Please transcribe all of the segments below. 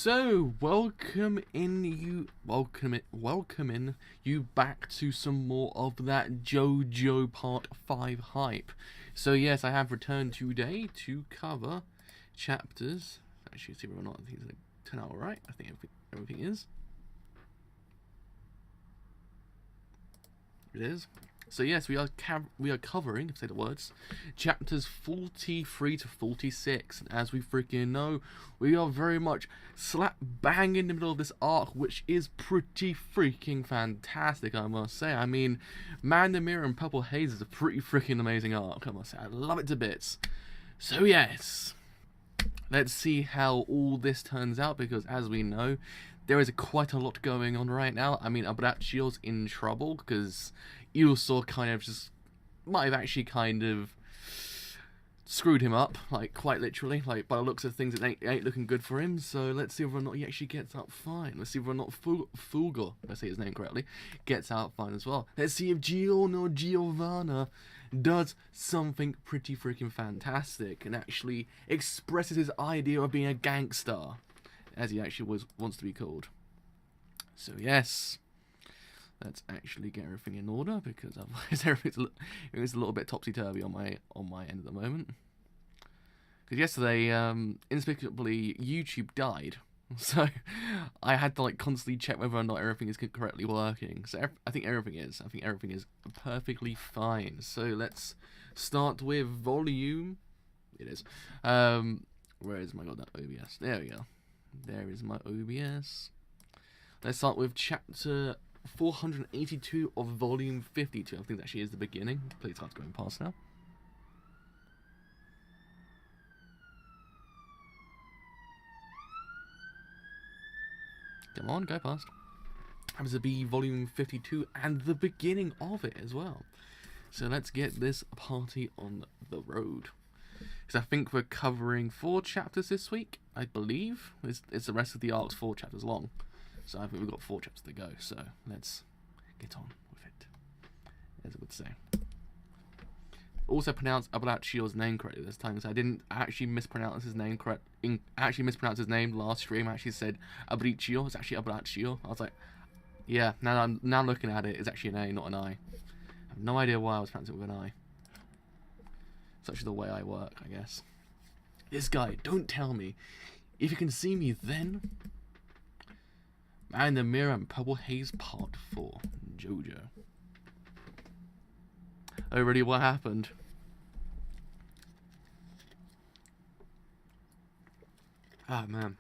So, welcoming you back to some more of that JoJo Part 5 hype. So yes, I have returned today to cover chapters. Actually, see whether or not things are going to turn out alright. I think everything is. It is. So yes, we are covering, to say the words, chapters 43 to 46. And as we freaking know, we are very much slap bang in the middle of this arc, which is pretty freaking fantastic, I must say. I mean, Man the Mirror and Purple Haze is a pretty freaking amazing arc, I must say. I love it to bits. So yes, let's see how all this turns out, because as we know, there is quite a lot going on right now. I mean, Abracio's in trouble because Illuso kind of just might have actually kind of screwed him up, like quite literally. Like by the looks of things, it ain't looking good for him. So let's see whether or not he actually gets out fine. Let's see whether or not Fulgo, if I say his name correctly, gets out fine as well. Let's see if Giovanna does something pretty freaking fantastic and actually expresses his idea of being a gangster, as he actually wants to be called. So yes, let's actually get everything in order, because otherwise everything's a little bit topsy-turvy on my end at the moment. Because yesterday, inexplicably, YouTube died, so I had to like constantly check whether or not everything is correctly working. So I think everything is. I think everything is perfectly fine. So let's start with volume. It is. Where is my goddamn OBS? There we go. There is my OBS. Let's start with chapter 482 of volume 52. I think that actually is the beginning. Please start going past now. Come on, go past. Happens to be volume 52 and the beginning of it as well. So let's get this party on the road. Because I think we're covering 4 chapters this week, I believe. It's the rest of the arc's 4 chapters long. So I think we've got 4 chapters to go. So let's get on with it, as I would say. Also pronounced Abracio's name correctly this time, because I didn't actually mispronounce his name mispronounce his name last stream. I actually said Abricio. It's actually Abraccio. I was like, yeah, now looking at it, it's actually an A, not an I. I have no idea why I was pronouncing it with an I. Such the way I work, I guess. This guy, don't tell me. If you can see me then. Man the Mirror and Purple Haze Part 4. JoJo. Oh, really? What happened? Ah, man.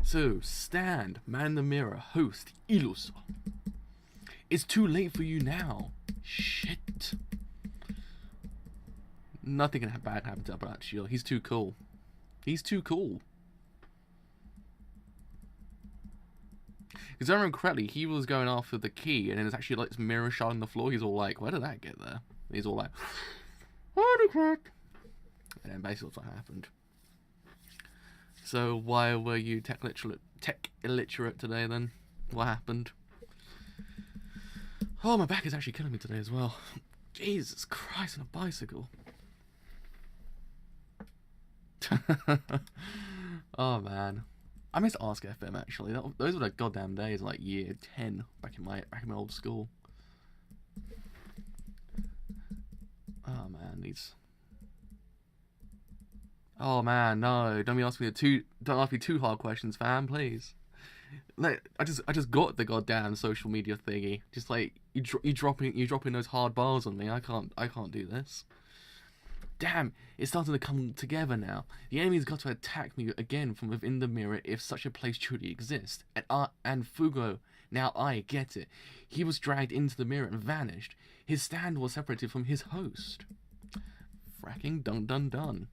So, stand, Man the Mirror, host, Illuso. It's too late for you now. Shit. Nothing can bad happen to Abraccio. He's too cool. He's too cool. Because I remember correctly, he was going after the key, and then there's actually like this mirror shot on the floor. He's all like, where did that get there? And he's all like, holy crap. And then basically that's what happened. So why were you tech illiterate today then? What happened? Oh, my back is actually killing me today as well. Jesus Christ, on a bicycle. Oh man, I miss Ask FM actually. Those were the goddamn days, like year 10 back in my old school. Oh man, these. Oh man, no! Don't ask me too hard questions, fam. Please. Like I just got the goddamn social media thingy. Just like you dropping those hard bars on me. I can't do this. Damn, it's starting to come together now. The enemy's got to attack me again from within the mirror if such a place truly exists. And Fugo, now I get it. He was dragged into the mirror and vanished. His stand was separated from his host. Fracking dun,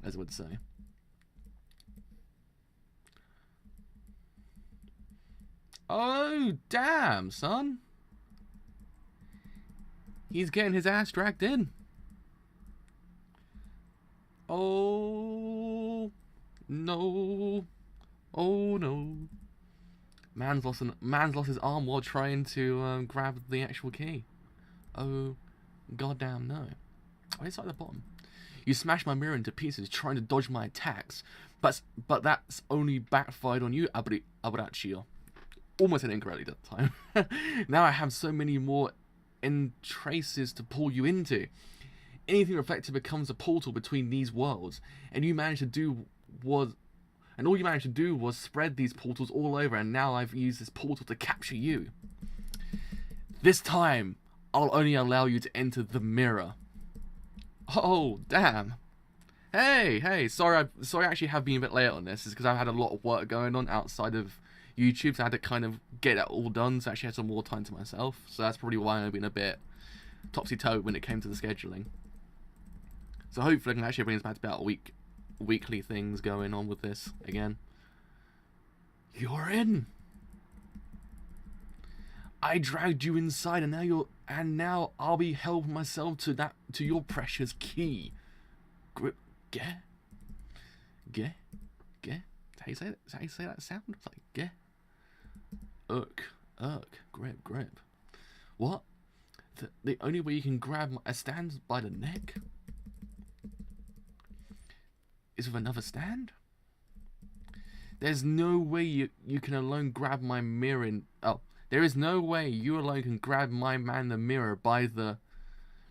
as I would say. Oh, damn, son. He's getting his ass dragged in. Oh no! Oh no! Man's lost his arm while trying to grab the actual key. Oh, goddamn no! Oh, it's at the bottom. You smashed my mirror into pieces trying to dodge my attacks. But that's only backfired on you, Abraccio. Almost said it incorrectly that time. Now I have so many more traces to pull you into. Anything reflected becomes a portal between these worlds, and all you managed to do was spread these portals all over, and now I've used this portal to capture you. This time, I'll only allow you to enter the mirror. Oh, damn. Hey, sorry I actually have been a bit late on this. It's because I've had a lot of work going on outside of YouTube, so I had to kind of get that all done, so I actually had some more time to myself. So that's probably why I've been a bit topsy-turvy when it came to the scheduling. So hopefully I can actually bring this back to about weekly things going on with this again. You're in. I dragged you inside, and now I'll be helping myself to your precious key. Grip, get. That's how you say that. That's how you say that sound. It's like get. Grip. What? The only way you can grab a stand by the neck is with another stand? There's no way you can alone grab my mirror there is no way you alone can grab my man the mirror by the...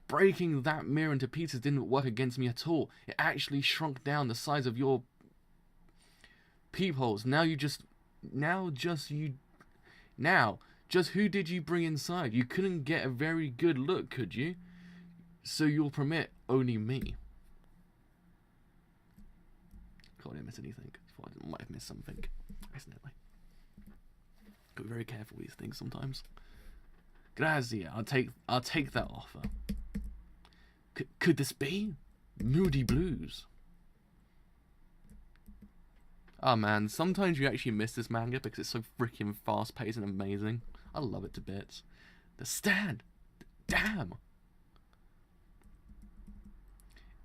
Breaking that mirror into pieces didn't work against me at all. It actually shrunk down the size of your peepholes. Just who did you bring inside? You couldn't get a very good look, could you? So you'll permit only me. Can't miss anything. I might have missed something. Accidentally. Gotta be very careful with these things sometimes. Grazia, I'll take that offer. Could this be Moody Blues? Oh man, sometimes you actually miss this manga because it's so freaking fast paced and amazing. I love it to bits. The stand! Damn!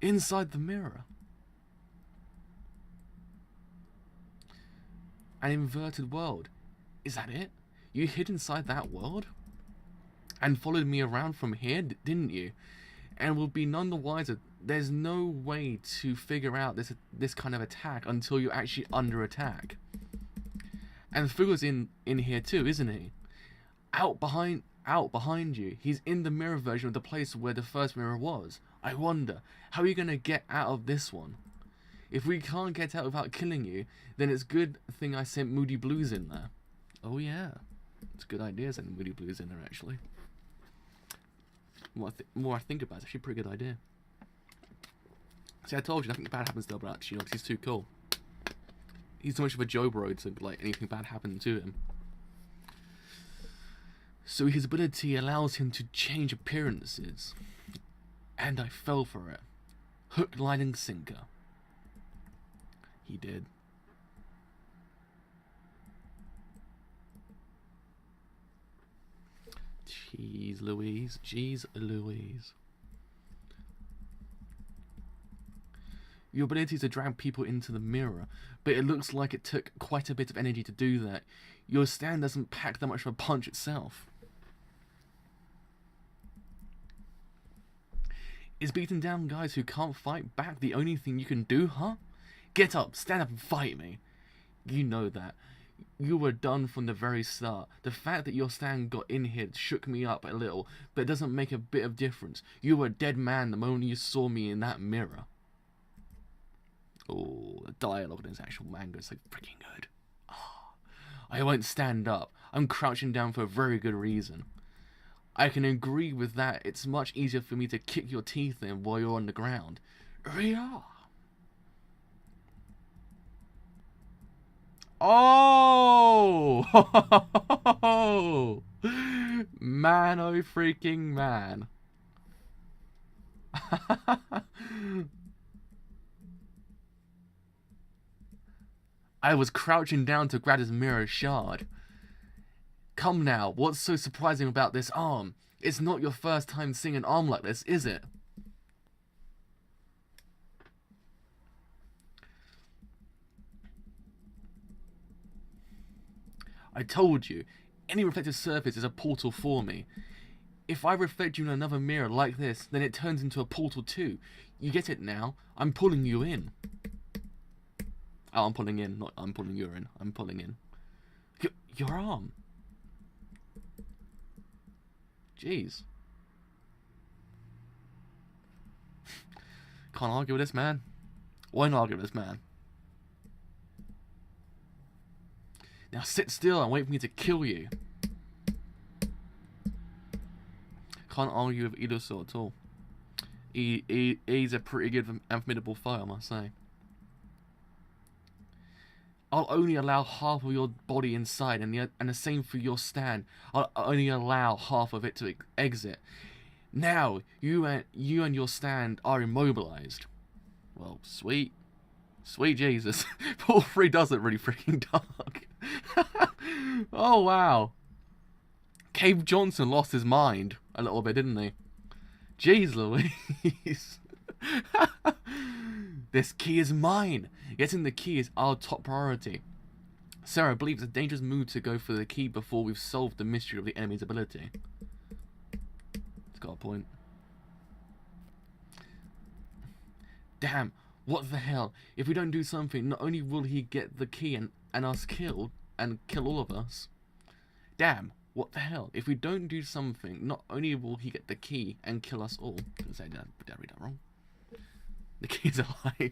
Inside the mirror. An inverted world. Is that it? You hid inside that world? And followed me around from here, didn't you? And will be none the wiser. There's no way to figure out this kind of attack until you're actually under attack. And Fugo's in here too, isn't he? Out behind you. He's in the mirror version of the place where the first mirror was. I wonder, how are you going to get out of this one? If we can't get out without killing you, then it's good thing I sent Moody Blues in there. Oh yeah. It's a good idea sending Moody Blues in there, actually. The more I think about it, it's actually a pretty good idea. See, I told you, nothing bad happens to Abraccio because he's too cool. He's too much of a Joe bro to like anything bad happen to him. So his ability allows him to change appearances. And I fell for it. Hook, line, and sinker. He did. Jeez Louise. Your ability is to drag people into the mirror, but it looks like it took quite a bit of energy to do that. Your stand doesn't pack that much of a punch itself. Is beating down guys who can't fight back the only thing you can do, huh? Get up, stand up and fight me. You know that. You were done from the very start. The fact that your stand got in here shook me up a little, but it doesn't make a bit of difference. You were a dead man the moment you saw me in that mirror. Oh, the dialogue in this actual manga is so freaking good. Oh, I won't stand up. I'm crouching down for a very good reason. I can agree with that. It's much easier for me to kick your teeth in while you're on the ground. Yeah. Oh! Man, oh freaking man. I was crouching down to grab his mirror shard. Come now, what's so surprising about this arm? It's not your first time seeing an arm like this, is it? I told you, any reflective surface is a portal for me. If I reflect you in another mirror like this, then it turns into a portal too. You get it now? I'm pulling you in. Oh, I'm pulling in, not I'm pulling you in. I'm pulling in. Your arm. Jeez. Can't argue with this man. Why not argue with this man? Now sit still and wait for me to kill you. Can't argue with either sort at all. He's a pretty good and formidable foe, I must say. I'll only allow half of your body inside, and the same for your stand. I'll only allow half of it to exit. Now, you and your stand are immobilized. Well, sweet Jesus. Paul 3 does it really freaking dark. Oh, wow. Cave Johnson lost his mind a little bit, didn't he? Jeez Louise. This key is mine. Getting the key is our top priority. Sarah believes it's a dangerous move to go for the key before we've solved the mystery of the enemy's ability. It's got a point. Damn, what the hell? If we don't do something, not only will he get the key and us killed, and kill all of us. Damn, what the hell? If we don't do something, not only will he get the key and kill us all. Did I read that wrong? The key's a lie.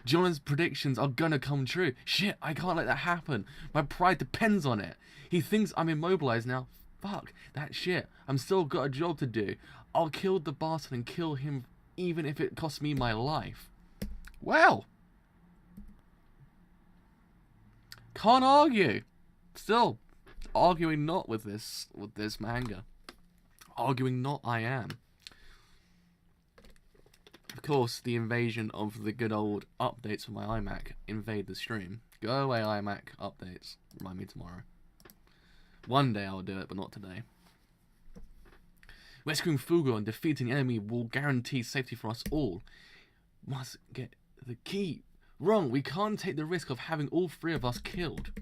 Giorno's predictions are gonna come true. Shit, I can't let that happen. My pride depends on it. He thinks I'm immobilized now. Fuck that shit. I'm still got a job to do. I'll kill the bastard and kill him even if it costs me my life. Well, can't argue. Still arguing not with this manga. Arguing not I am. Of course, the invasion of the good old updates for my iMac invade the stream. Go away, iMac updates. Remind me tomorrow. One day I'll do it, but not today. Rescuing Fugo and defeating enemy will guarantee safety for us all. Must get the key. Wrong, we can't take the risk of having all three of us killed.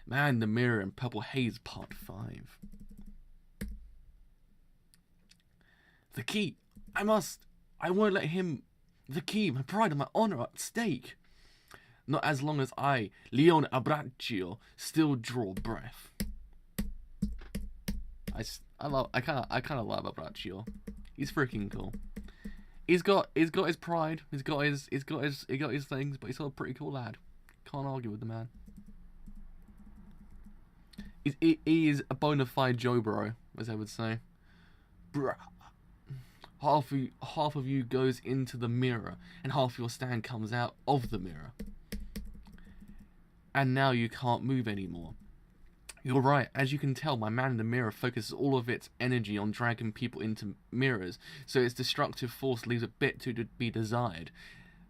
Man in the Mirror and Purple Haze Part 5. The key. I won't let him. The key, my pride and my honor are at stake. Not as long as I, Leon Abbraccio, still draw breath. I kind of love Abbraccio. He's freaking cool. He's got his pride. He's got his things, but he's still a pretty cool lad. Can't argue with the man. He is a bona fide Joe bro, as I would say. Bruh. Half of you goes into the mirror, and half your stand comes out of the mirror. And now you can't move anymore. You're right, as you can tell, my man in the mirror focuses all of its energy on dragging people into mirrors, so its destructive force leaves a bit to be desired.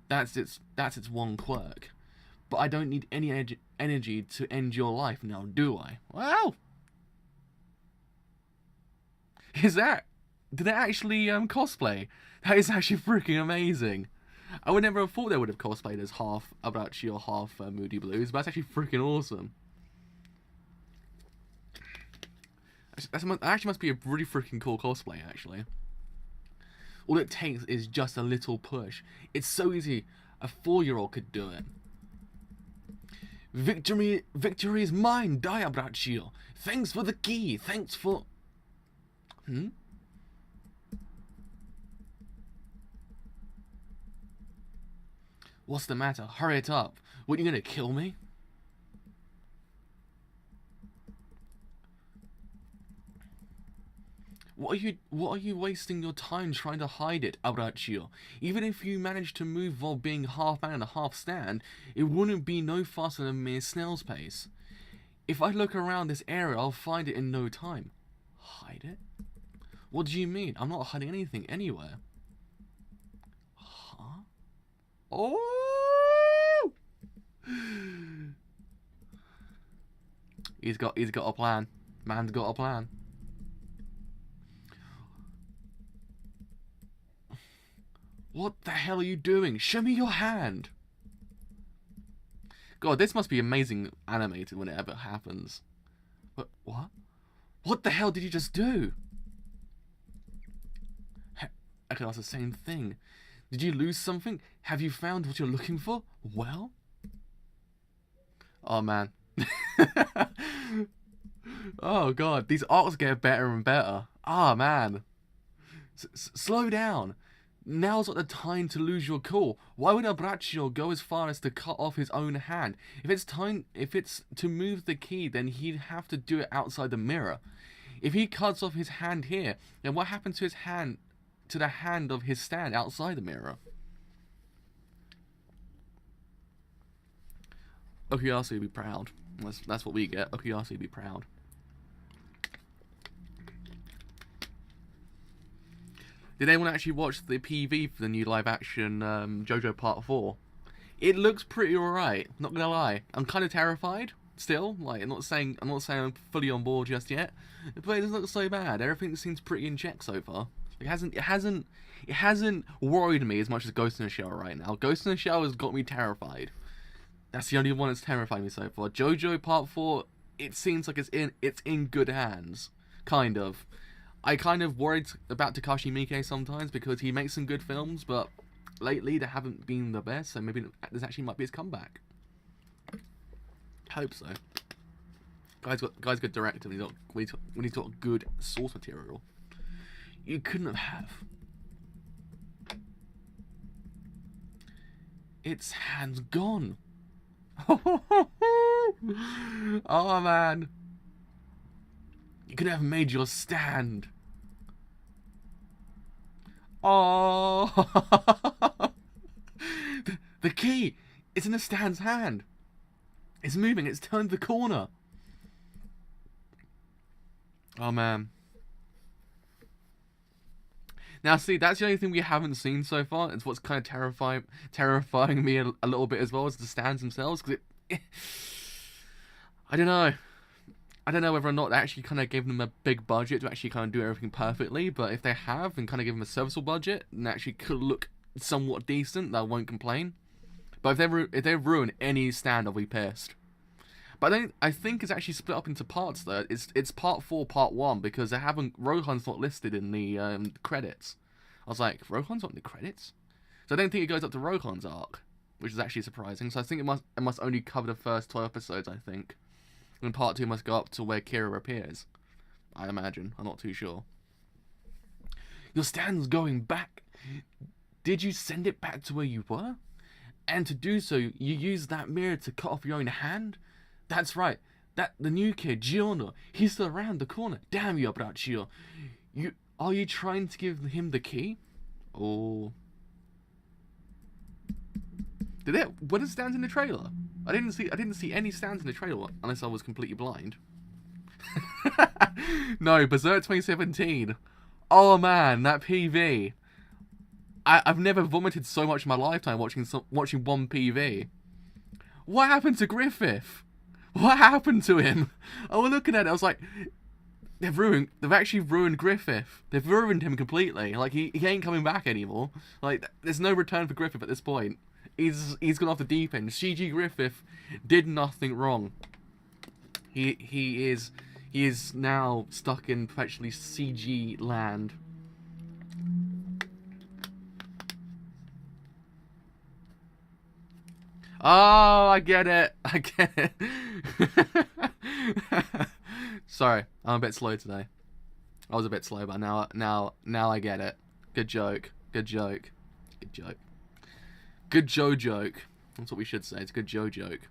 That's its one quirk. But I don't need any energy to end your life now, do I? Wow! Did they actually cosplay? That is actually freaking amazing. I would never have thought they would have cosplayed as half Abrachi or half Moody Blues, but that's actually freaking awesome. That actually must be a really freaking cool cosplay, actually. All it takes is just a little push. It's so easy. A 4-year-old could do it. Victory is mine, die Abbraccio. Thanks for the key. Thanks for... What's the matter? Hurry it up. What, you gonna kill me? What are you wasting your time trying to hide it, Auraccio? Even if you manage to move while being half man and a half stand, it wouldn't be no faster than mere snail's pace. If I look around this area, I'll find it in no time. Hide it? What do you mean? I'm not hiding anything anywhere. Huh? Oh! He's got a plan. Man's got a plan. What the hell are you doing? Show me your hand. God, this must be amazing animated when it ever happens. What? What the hell did you just do? I could ask the same thing. Did you lose something? Have you found what you're looking for? Well? Oh, man. Oh, God. These arcs get better and better. Ah, man. Slow down. Now's not the time to lose your cool. Why would Aureo go as far as to cut off his own hand? If it's to move the key, then he'd have to do it outside the mirror. If he cuts off his hand here, then what happens to his hand, to the hand of his stand outside the mirror? Okuyasu would be proud. That's what we get. Okuyasu would be proud. Did anyone actually watch the PV for the new live-action JoJo Part 4? It looks pretty alright. Not gonna lie, I'm kind of terrified still. Like, I'm not saying I'm fully on board just yet, but it doesn't look so bad. Everything seems pretty in check so far. It hasn't worried me as much as Ghost in the Shell right now. Ghost in the Shell has got me terrified. That's the only one that's terrified me so far. JoJo Part 4, it seems like it's in good hands, kind of. I kind of worried about Takashi Miike sometimes because he makes some good films, but lately they haven't been the best, so maybe this actually might be his comeback. Hope so. Guy's good director. When he's got good source material, you couldn't have. Its hand's gone. Oh man, you could have made your stand. Oh, the key, it's in the stand's hand. It's moving, it's turned the corner. Oh man. Now see, that's the only thing we haven't seen so far. It's what's kind of terrifying me a little bit as well as the stands themselves. Because I don't know. I don't know whether or not they actually kind of gave them a big budget to actually kind of do everything perfectly, but if they have and kind of give them a serviceable budget and actually could look somewhat decent, I won't complain. But if they ruin any stand, I'll be pissed. But I think it's actually split up into parts though. It's part 4, part 1 because they haven't Rohan's not listed in the credits. I was like, Rohan's not in the credits, so I don't think it goes up to Rohan's arc, which is actually surprising. So I think it must only cover the first 12 episodes, I think. And part 2 must go up to where Kira appears. I imagine. I'm not too sure. Your stand's going back. Did you send it back to where you were? And to do so, you used that mirror to cut off your own hand? That's right. The new kid, Giorno, he's still around the corner. Damn you, Aureo. Are you trying to give him the key? Oh. Were there stands in the trailer? I didn't see any stands in the trailer unless I was completely blind. No, Berserk 2017. Oh man, that PV. I've never vomited so much in my lifetime watching one PV. What happened to Griffith? What happened to him? I was looking at it, I was like, they've actually ruined Griffith. They've ruined him completely. Like he ain't coming back anymore. Like there's no return for Griffith at this point. He's gone off the deep end. CG Griffith did nothing wrong. He is now stuck in perpetually CG land. Oh, I get it. I get it. Sorry, I'm a bit slow today. I was a bit slow, but now I get it. Good joke. Good joke. Good joke. Good Joe joke. That's what we should say. It's a good Joe joke.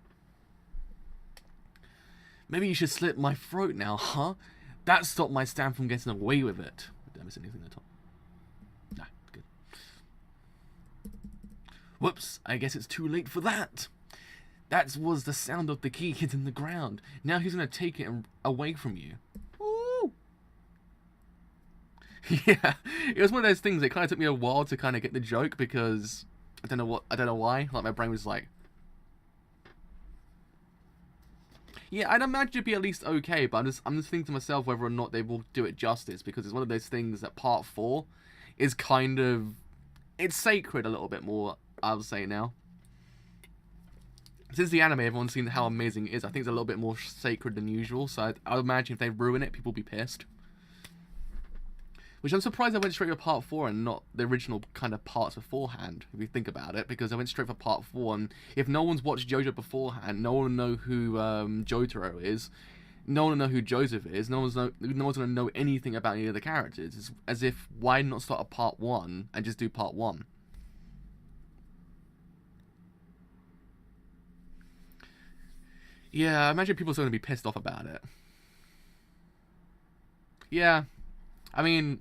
Maybe you should slit my throat now, huh? That stopped my stand from getting away with it. Did I miss anything at all? Nah, good. Whoops, I guess it's too late for that. That was the sound of the key hitting the ground. Now he's going to take it away from you. Ooh. Yeah, it was one of those things. It kind of took me a while to kind of get the joke because I don't know why. Like my brain was like, yeah, I'd imagine it'd be at least okay, but I'm just thinking to myself whether or not they will do it justice because it's one of those things that part 4 is kind of, it's sacred a little bit more, I would say now. Since the anime, everyone's seen how amazing it is. I think it's a little bit more sacred than usual. So I would imagine if they ruin it, people will be pissed. Which I'm surprised they went straight for part 4 and not the original kind of parts beforehand, if you think about it, because they went straight for part 4, and if no one's watched JoJo beforehand, no one will know who Jotaro is, no one will know who Joseph is, no one's going to know anything about any of the characters. It's as if, why not start a part 1 and just do part 1? Yeah, I imagine people are going to be pissed off about it. Yeah, I mean,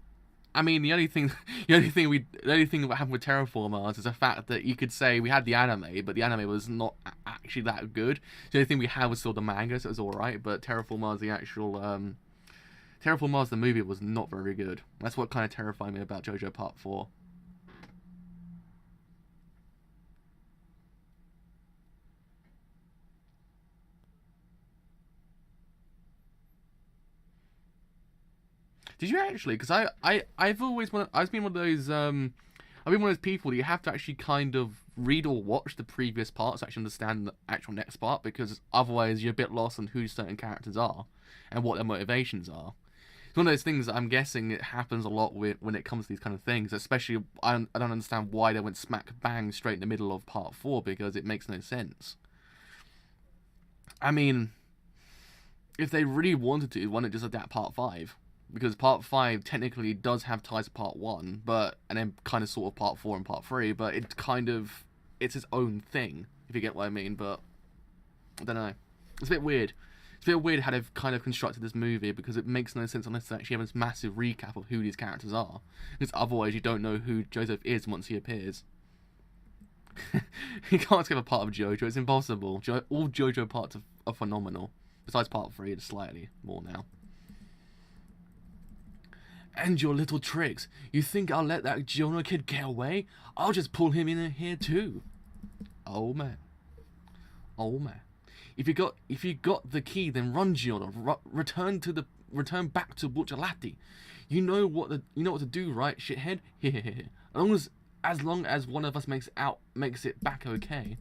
the only thing that happened with Terraform Mars is the fact that you could say we had the anime, but the anime was not actually that good. The only thing we had was still the manga, so it was alright. But Terraform Mars, the actual Terraform Mars, the movie, was not very good. That's what kind of terrified me about JoJo Part 4. Did you actually? Because I've always I've been one of those I've been one of those people that you have to actually kind of read or watch the previous parts to actually understand the actual next part, because otherwise you're a bit lost on who certain characters are and what their motivations are. It's one of those things that I'm guessing it happens a lot with when it comes to these kind of things. Especially, I don't understand why they went smack bang straight in the middle of part 4, because it makes no sense. I mean, if they really wanted to, why not just adapt part 5? Because part 5 technically does have ties to part 1, but and then kind of sort of part 4 and part 3, but it's its own thing, if you get what I mean. But I don't know, it's a bit weird. It's a bit weird how they've kind of constructed this movie, because it makes no sense unless they actually have this massive recap of who these characters are. Because otherwise you don't know who Joseph is once he appears. You can't skip a part of JoJo, it's impossible. All JoJo parts are phenomenal. Besides part 3, it's slightly more now. And your little tricks. You think I'll let that Giorno kid get away? I'll just pull him in here too. Oh man. Oh man. If you got the key, then run, Giorno. Return back to Bucciolati. You know what to do, right, shithead? As long as one of us makes it back okay.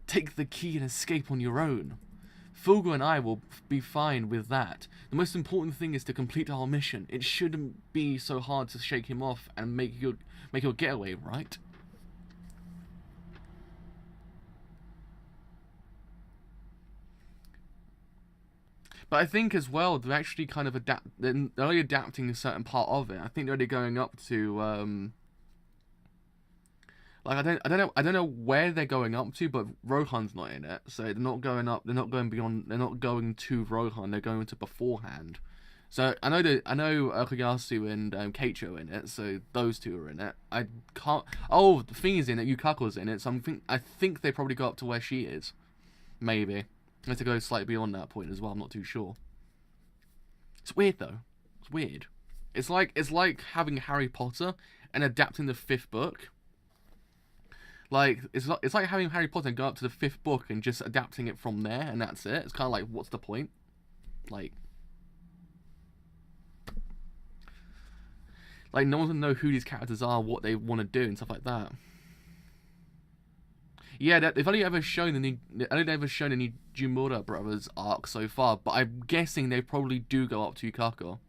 Take the key and escape on your own. Fugo and I will be fine with that. The most important thing is to complete our mission. It shouldn't be so hard to shake him off and make your getaway, right? But I think as well, they're actually kind of they're only adapting a certain part of it. I think they're only going up to like I don't know where they're going up to, but Rohan's not in it, so they're not going up. They're not going beyond. They're not going to Rohan. They're going to beforehand. So I know Okuyasu and Keicho in it, so those two are in it. I can't. Oh, the thing is in it. Yukako's in it, so I think they probably go up to where she is. Maybe they have to go slightly beyond that point as well. I'm not too sure. It's weird though. It's weird. It's like having Harry Potter and adapting the 5th book. Like, it's like having Harry Potter and go up to the 5th book and just adapting it from there, and that's it. It's kind of like, what's the point? Like no one's gonna know who these characters are, what they want to do, and stuff like that. Yeah, they've only ever shown any Jumura brothers arc so far, but I'm guessing they probably do go up to Yukako.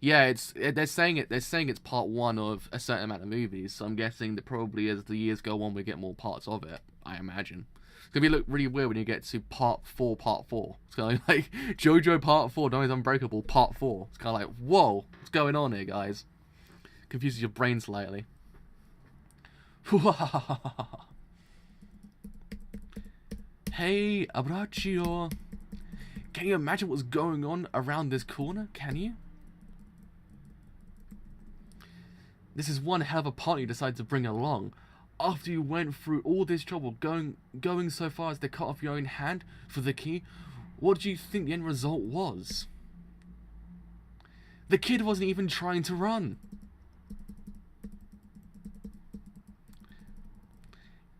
Yeah, they're saying it's part 1 of a certain amount of movies, so I'm guessing that probably as the years go on, we get more parts of it. I imagine it's gonna look really weird when you get to part 4. It's kind of like JoJo Part 4, Donnie's Unbreakable Part 4. It's kind of like, whoa, what's going on here, guys? Confuses your brain slightly. Hey, Abbraccio. Can you imagine what's going on around this corner? Can you? This is one hell of a party you decided to bring along. After you went through all this trouble, going so far as to cut off your own hand for the key, what do you think the end result was? The kid wasn't even trying to run.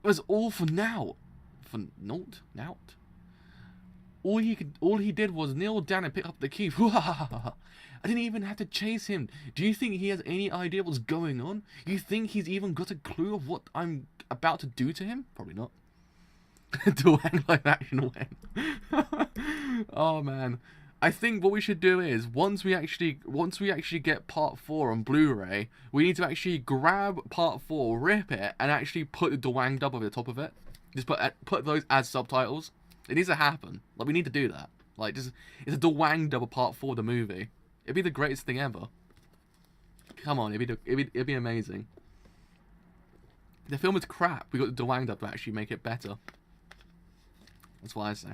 It was all for now. For naught? All he did was kneel down and pick up the key. I didn't even have to chase him. Do you think he has any idea what's going on? You think he's even got a clue of what I'm about to do to him? Probably not. Dwang live action when. Oh man. I think what we should do is once we actually get part 4 on Blu-ray, we need to actually grab part 4, rip it, and actually put the Dwang dub over the top of it. Just put those as subtitles. It needs to happen. Like, we need to do that. Like, just it's a Dwang dub of part 4 of the movie. It'd be the greatest thing ever. Come on, it'd be amazing. The film is crap. We got the Dwang dub to actually make it better. That's what I say.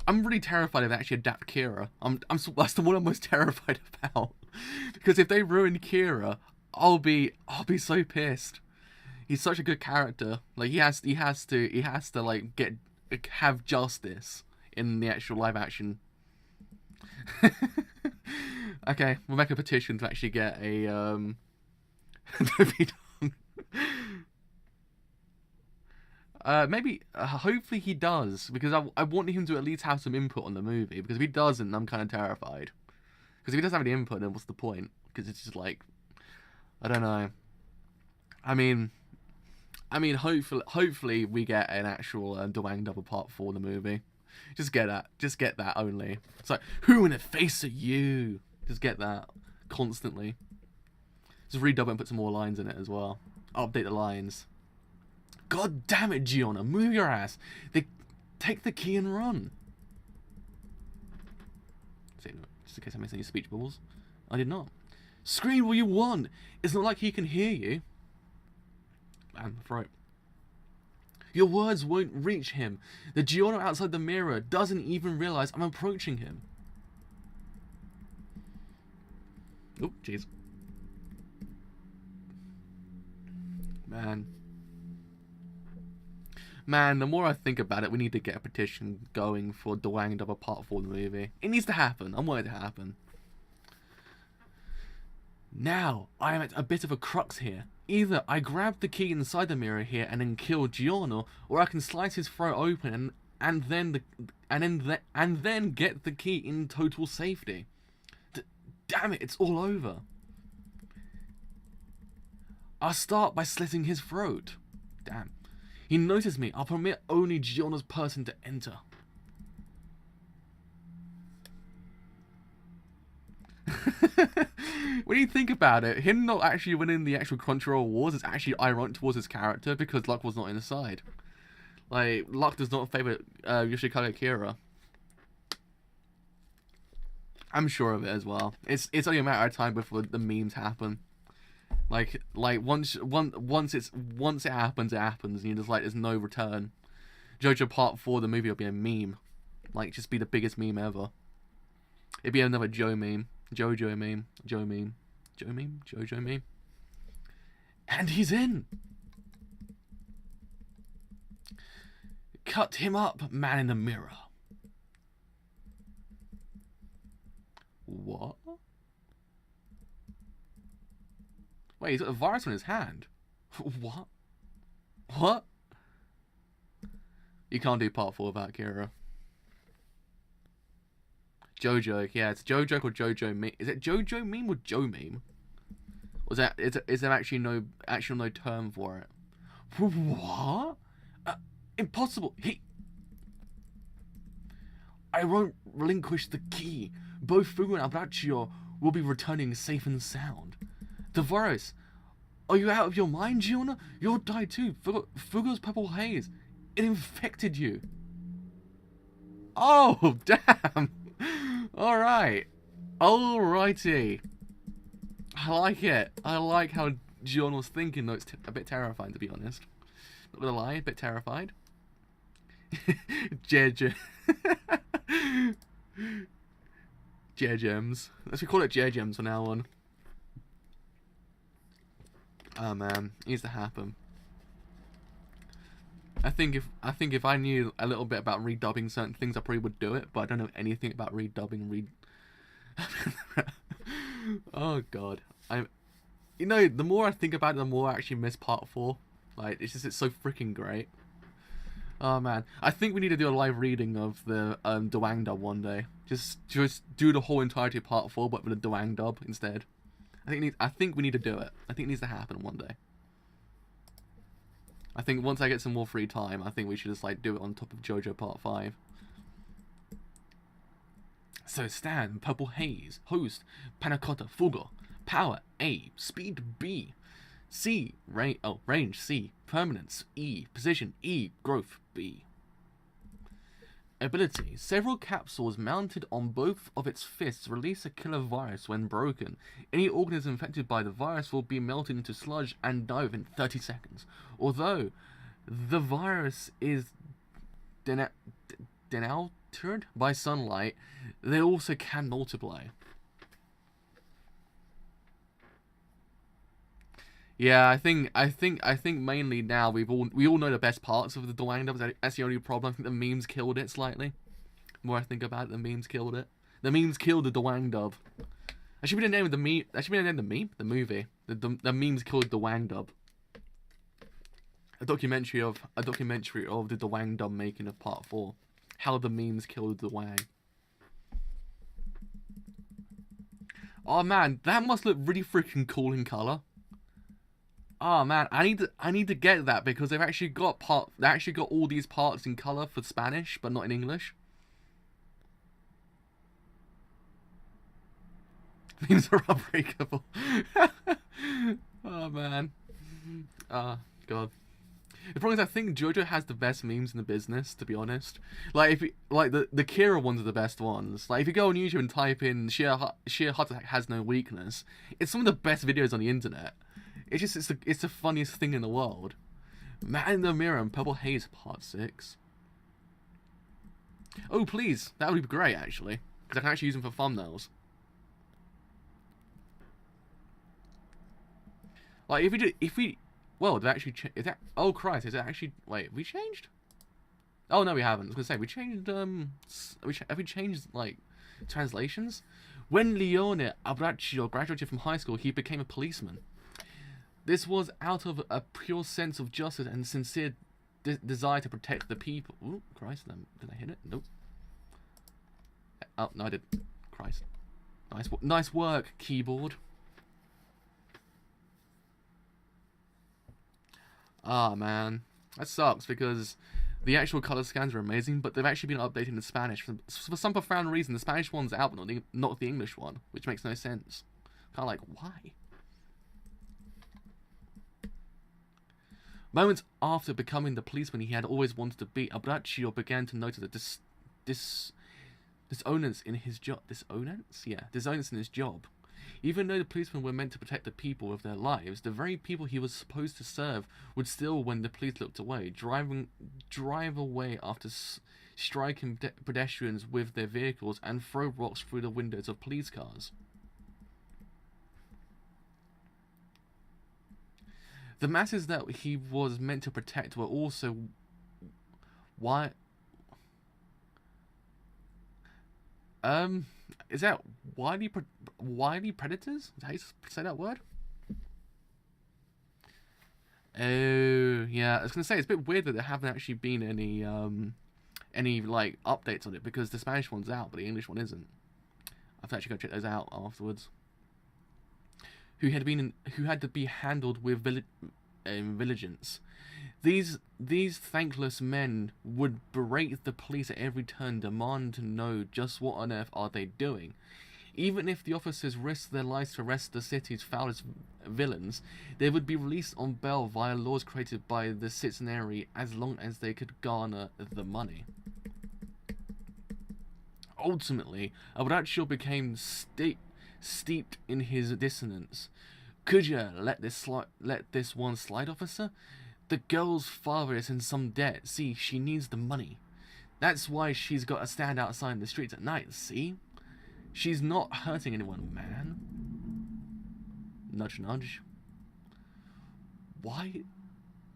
I'm really terrified if they actually adapt Kira. That's the one I'm most terrified about. Because if they ruin Kira, I'll be so pissed. He's such a good character. Like he has to like have justice in the actual live action. Okay, we'll make a petition to actually get a maybe, hopefully he does, because I want him to at least have some input on the movie, because if he doesn't, I'm kind of terrified. Because if he doesn't have any input, then what's the point? Because it's just like, I don't know. I mean, hopefully we get an actual Dwang double part 4 of the movie. Just get that only. It's like, who in the face are you? Just get that constantly. Just redub it and put some more lines in it as well. I'll update the lines. God damn it, Giorno, move your ass. Take the key and run. Just in case I missed any speech bubbles. I did not. Scream what you want. It's not like he can hear you. Man, the throat. Your words won't reach him. The Giorno outside the mirror doesn't even realize I'm approaching him. Oh, jeez. Man, the more I think about it, we need to get a petition going for Dwang double part 4 of the movie. It needs to happen. I want it to happen. Now, I am at a bit of a crux here. Either I grab the key inside the mirror here and then kill Giorno, or I can slice his throat open and then get the key in total safety. Damn it, it's all over. I'll start by slitting his throat. Damn. He noticed me. I'll permit only Giorno's person to enter. When you think about it, him not actually winning the actual Crunchyroll Awards is actually ironic towards his character because luck was not in his side. Like, luck does not favor Yoshikage Kira. I'm sure of it as well. It's only a matter of time before the memes happen. Like once it happens, and you're just like, there's no return. JoJo Part 4, the movie, will be a meme. Like, just be the biggest meme ever. It'd be another Joe meme. JoJo meme. Joe meme. Joe meme? JoJo meme. And he's in! Cut him up, man in the mirror. What? Wait, he's got a virus on his hand. What? What? You can't do part 4 without Kira. JoJo, yeah, it's JoJo or JoJo meme. Is it JoJo meme or Joe meme? Was that? Is there actually no term for it? What? Impossible. I won't relinquish the key. Both Fugo and Abbraccio will be returning safe and sound. The virus. Are you out of your mind, Giorno? You'll die too. Fugo's purple haze. It infected you. Oh, damn. Alright. Alrighty. I like it. I like how Giorno's thinking, though it's a bit terrifying, to be honest. Not gonna lie, a bit terrified. JoJo. JoJo's. Let's call it JoJo's from now on. Oh man, it needs to happen. I think if I knew a little bit about redubbing certain things, I probably would do it. But I don't know anything about redubbing. Oh god, you know, the more I think about it, the more I actually miss part 4. Like, it's so freaking great. Oh man, I think we need to do a live reading of the Dwang dub one day. Just do the whole entirety of part 4, but with a Dwang dub instead. I think we need to do it. I think it needs to happen one day. I think once I get some more free time, I think we should just like do it on top of JoJo Part 5. So Stan, Purple Haze, Host, Panacotta, Fugo, Power A, Speed B, C, Range C, Permanence E, Position E, Growth B. Ability. Several capsules mounted on both of its fists release a killer virus when broken. Any organism infected by the virus will be melted into sludge and die within 30 seconds. Although the virus is denatured by sunlight, they also can multiply. Yeah, I think mainly now we all know the best parts of the Dwang dub. That's the only problem. I think the memes killed it slightly. The more I think about it, the memes killed it. The memes killed the Dwang dub. That should be the name of the meme. That should be the name of the meme. The movie. The memes killed the Dwang dub. A documentary of the Dwang dub making of Part 4. How the memes killed the Dwang. Oh man, that must look really freaking cool in color. Oh man, I need to get that because they've actually got all these parts in color for Spanish, but not in English. Memes are unbreakable. Oh man. God. The problem is, I think JoJo has the best memes in the business, to be honest. Like the Kira ones are the best ones. Like if you go on YouTube and type in sheer heart attack has no weakness, it's some of the best videos on the internet. It's the funniest thing in the world. Man in the Mirror and Purple Haze Part 6. Oh please, that would be great actually, because I can actually use them for thumbnails. Like well, did actually is that? Oh Christ, is it actually? Wait, have we changed? Oh no, we haven't. I was gonna say we changed. Have we changed like translations? When Leone Abraccio graduated from high school, he became a policeman. This was out of a pure sense of justice and sincere desire to protect the people. Ooh, Christ, did I hit it? Nope. Oh, no, I did. Christ. Nice work, keyboard. Ah, man. That sucks because the actual color scans are amazing, but they've actually been updated in Spanish. For some profound reason, the Spanish one's out, but not the English one, which makes no sense. Kind of like, why? Moments after becoming the policeman he had always wanted to be, Abraccio began to notice a dissonance in his job. Dissonance? Yeah, dissonance in his job. Even though the policemen were meant to protect the people with their lives, the very people he was supposed to serve would still, when the police looked away, drive away after striking pedestrians with their vehicles and throw rocks through the windows of police cars. The masses that he was meant to protect were also is that wily predators? Is that how you say that word? Oh yeah, I was gonna say it's a bit weird that there haven't actually been any like updates on it because the Spanish one's out but the English one isn't. I've actually got to check those out afterwards. Who had to be handled with vigilance. These thankless men would berate the police at every turn, demand to know just what on earth are they doing. Even if the officers risked their lives to arrest the city's foulest villains, they would be released on bail via laws created by the citizenry as long as they could garner the money. Ultimately, Abraccio became steeped in his dissonance. Could you let this one slide, officer? The girl's father is in some debt. See, she needs the money. That's why she's got to stand outside in the streets at night, see? She's not hurting anyone, man. Nudge, nudge. Why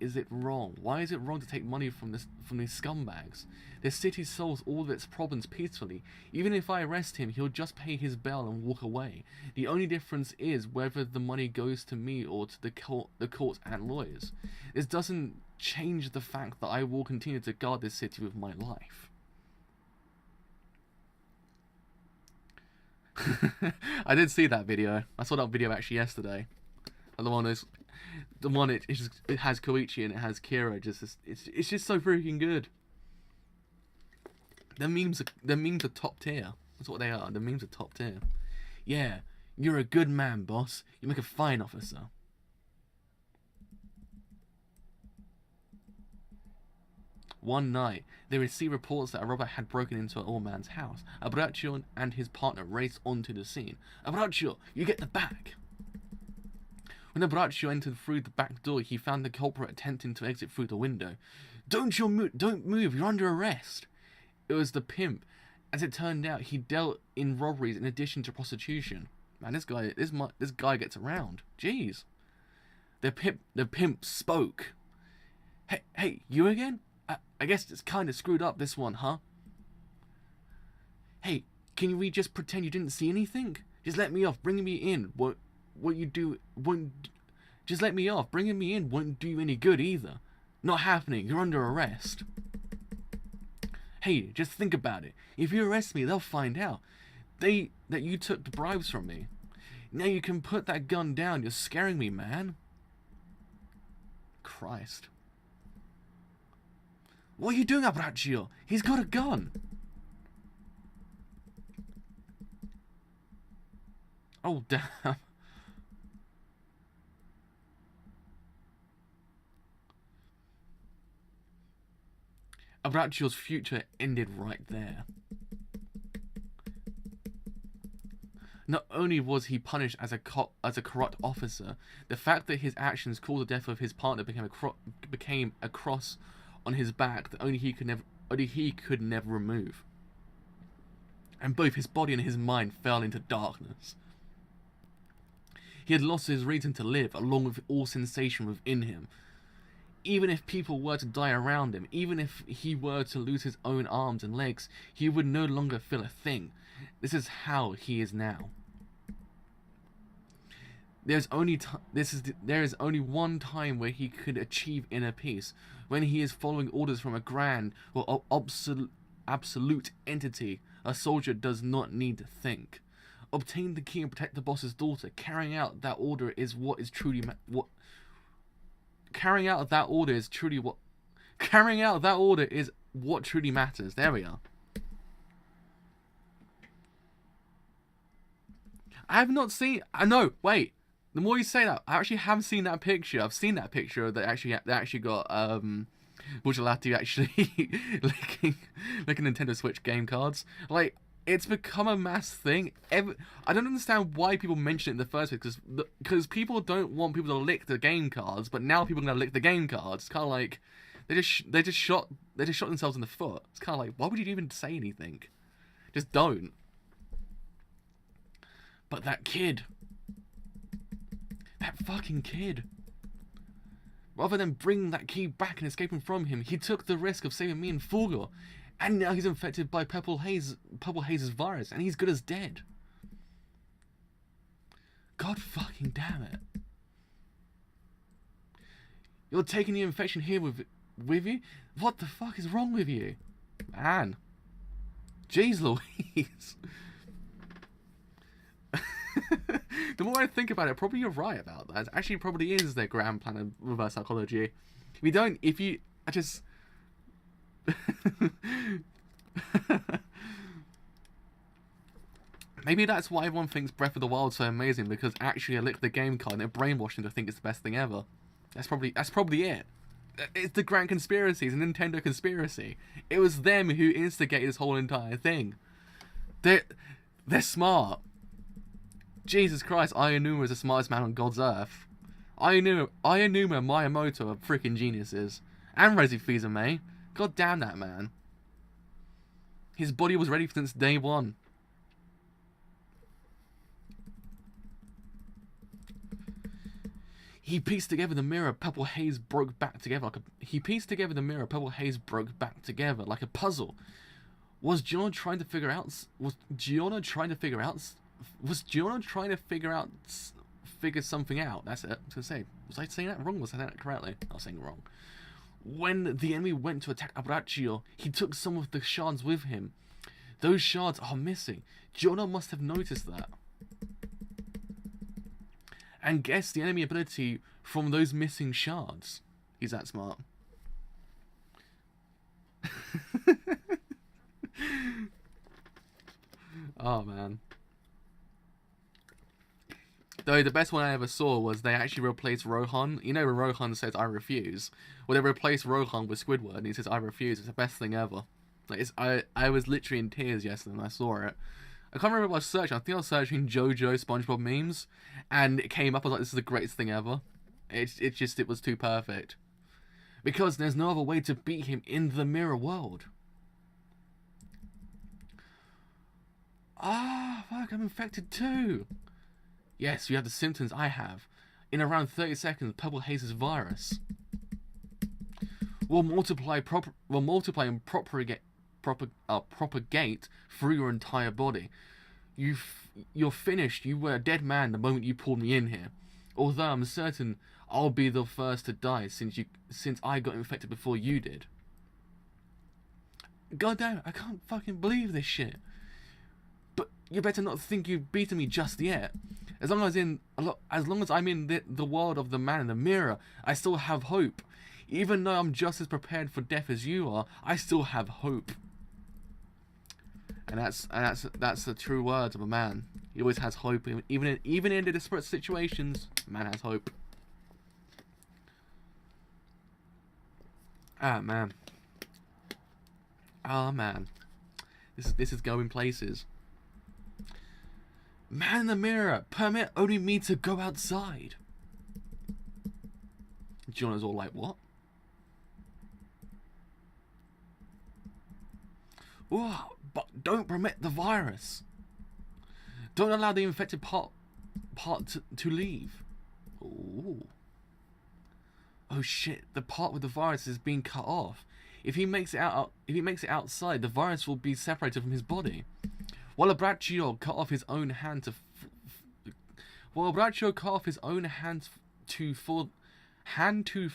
is it wrong? Why is it wrong to take money from these scumbags? The city solves all of its problems peacefully. Even if I arrest him, he'll just pay his bail and walk away. The only difference is whether the money goes to me or to the courts and lawyers. This doesn't change the fact that I will continue to guard this city with my life. I did see that video. I saw that video actually yesterday. The one it has Koichi and it has Kira. It's just so freaking good. The memes are top tier. That's what they are. The memes are top tier. Yeah, you're a good man, boss. You make a fine officer. One night, they received reports that a robber had broken into an old man's house. Aureo and his partner raced onto the scene. Aureo, you get the bag! When Aureo entered through the back door, he found the culprit attempting to exit through the window. Don't move, you're under arrest! It was the pimp. As it turned out, he dealt in robberies in addition to prostitution. Man, this guy gets around. Jeez. The pimp spoke. Hey, you again? I guess it's kind of screwed up, this one, huh? Hey, can we just pretend you didn't see anything? Just let me off, bringing me in. What you do won't... Just let me off, bringing me in won't do you any good either. Not happening, you're under arrest. Hey, just think about it. If you arrest me, they'll find out that you took the bribes from me. Now you can put that gun down, you're scaring me, man. Christ. What are you doing, Aureo? He's got a gun. Oh, damn. Aureo's future ended right there. Not only was he punished as a corrupt officer, the fact that his actions caused the death of his partner became a cross on his back that only he could never remove. And both his body and his mind fell into darkness. He had lost his reason to live, along with all sensation within him. Even if people were to die around him, even if he were to lose his own arms and legs, he would no longer feel a thing. This is how he is now. There is only one time where he could achieve inner peace, when he is following orders from a grand or absolute entity. A soldier does not need to think. Obtain the key and protect the boss's daughter. Carrying out that order is what truly matters. There we are. I have not seen. I know. Wait. The more you say that, I actually haven't seen that picture. I've seen that picture that actually got Bujolati actually licking Nintendo Switch game cards. Like, it's become a mass thing. I don't understand why people mention it in the first place, because people don't want people to lick the game cards, but now people are gonna lick the game cards. It's kind of like they just shot themselves in the foot. It's kind of like, why would you even say anything? Just don't. But that kid. That fucking kid. Rather than bringing that key back and escaping from him, he took the risk of saving me and Fulgur. And now he's infected by Purple Haze's virus, and he's good as dead. God fucking damn it. You're taking the infection here with you? What the fuck is wrong with you? Man. Jeez Louise. The more I think about it, probably you're right about that. It actually probably is their grand plan of reverse psychology. Maybe that's why everyone thinks Breath of the Wild so amazing, because actually I licked the game card and they're brainwashing to think it's the best thing ever. That's probably it. It's the grand conspiracy. It's a Nintendo conspiracy. It was them who instigated this whole entire thing. They're smart. Jesus Christ, Aonuma is the smartest man on God's earth. Aonuma and Miyamoto are freaking geniuses. And Rezi Fils-Aimé. God damn that man. His body was ready since day one. He pieced together the mirror Purple Haze broke back together like a puzzle. Was Giorno trying to figure something out? That's it. I was gonna say, was I saying that wrong? Was I saying that correctly? I was saying it wrong. When the enemy went to attack Aureo, he took some of the shards with him. Those shards are missing. Giorno must have noticed that and guessed the enemy ability from those missing shards. He's that smart. Oh man. Though the best one I ever saw was they actually replaced Rohan. You know when Rohan says I refuse? Well, they replaced Rohan with Squidward and he says I refuse. It's the best thing ever. Like I was literally in tears yesterday when I saw it. I can't remember what I was searching. I think I was searching JoJo SpongeBob memes and it came up. I was like, this is the greatest thing ever. It was too perfect. Because there's no other way to beat him in the mirror world. Ah, fuck, I'm infected too. Yes, you have the symptoms I have. In around 30 seconds, Purple Haze's virus will multiply and propagate through your entire body. You're finished. You were a dead man the moment you pulled me in here. Although I'm certain I'll be the first to die since I got infected before you did. God damn it, I can't fucking believe this shit. But you better not think you've beaten me just yet. As long as I'm in the world of the man in the mirror, I still have hope. Even though I'm just as prepared for death as you are, I still have hope. And that's the true words of a man. He always has hope, even in the desperate situations. Man has hope. Ah man. Ah man. This is going places. Man in the mirror, permit only me to go outside. Giorno's all like, what? Oh, but don't permit the virus. Don't allow the infected part to leave. Ooh. Oh shit! The part with the virus is being cut off. If he makes it outside, the virus will be separated from his body. While Aureo cut off his own hand for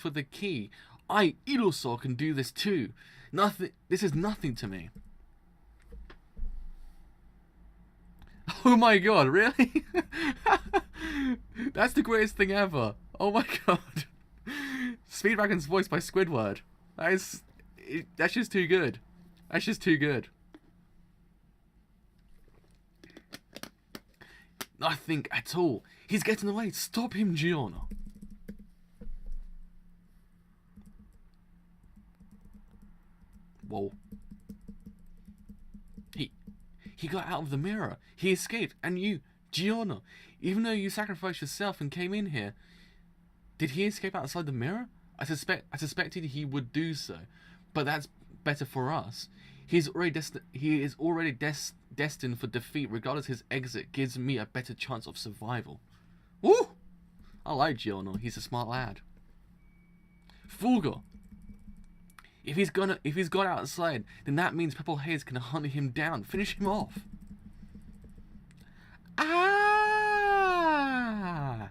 the key, I also can do this too. This is nothing to me. Oh my god, really? That's the greatest thing ever. Oh my god. Speedwagon's voiced by Squidward. That's just too good. That's just too good. Nothing at all. He's getting away. Stop him, Giorno. Whoa. He got out of the mirror. He escaped. And you, Giorno, even though you sacrificed yourself and came in here, did he escape outside the mirror? I suspected he would do so, but that's better for us. He is already destined for defeat. Regardless, his exit gives me a better chance of survival. Woo! I like Giorno. He's a smart lad. Fulgo. If he's gone outside, then that means Purple Haze can hunt him down, finish him off. Ah!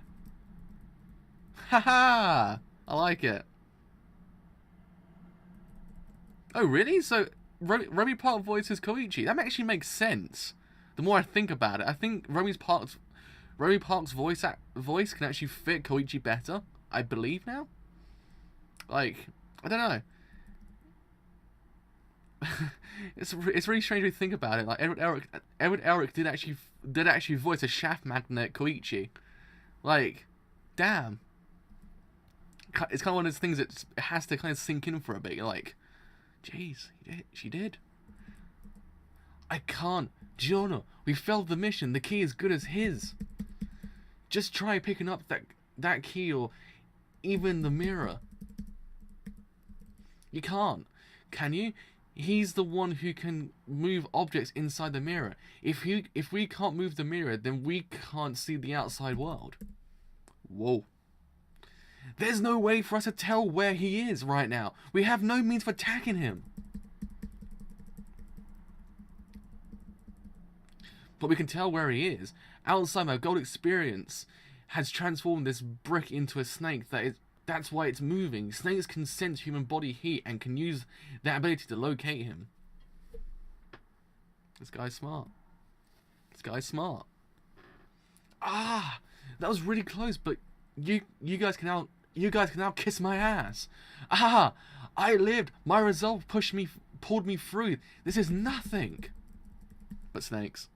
Haha! I like it. Oh really? So Remy Park voices Koichi. That actually makes sense. The more I think about it, I think Remy Park's voice can actually fit Koichi better. I believe now. Like, I don't know. It's really strange to think about it. Like Edward Elric did actually voice a shaft magnet Koichi. Like, damn. It's kind of one of those things that it has to kind of sink in for a bit. You're like, jeez, she did. I can't. Giorno, we failed the mission. The key is good as his. Just try picking up that key or even the mirror. You can't. Can you? He's the one who can move objects inside the mirror. If we can't move the mirror, then we can't see the outside world. Whoa. There's no way for us to tell where he is right now. We have no means for attacking him. But we can tell where he is. Outside, my gold experience has transformed this brick into a snake that That's why it's moving. Snakes can sense human body heat and can use that ability to locate him. This guy's smart. This guy's smart. Ah, that was really close, but you guys can now kiss my ass. Ah, I lived. My resolve pulled me through. This is nothing but snakes.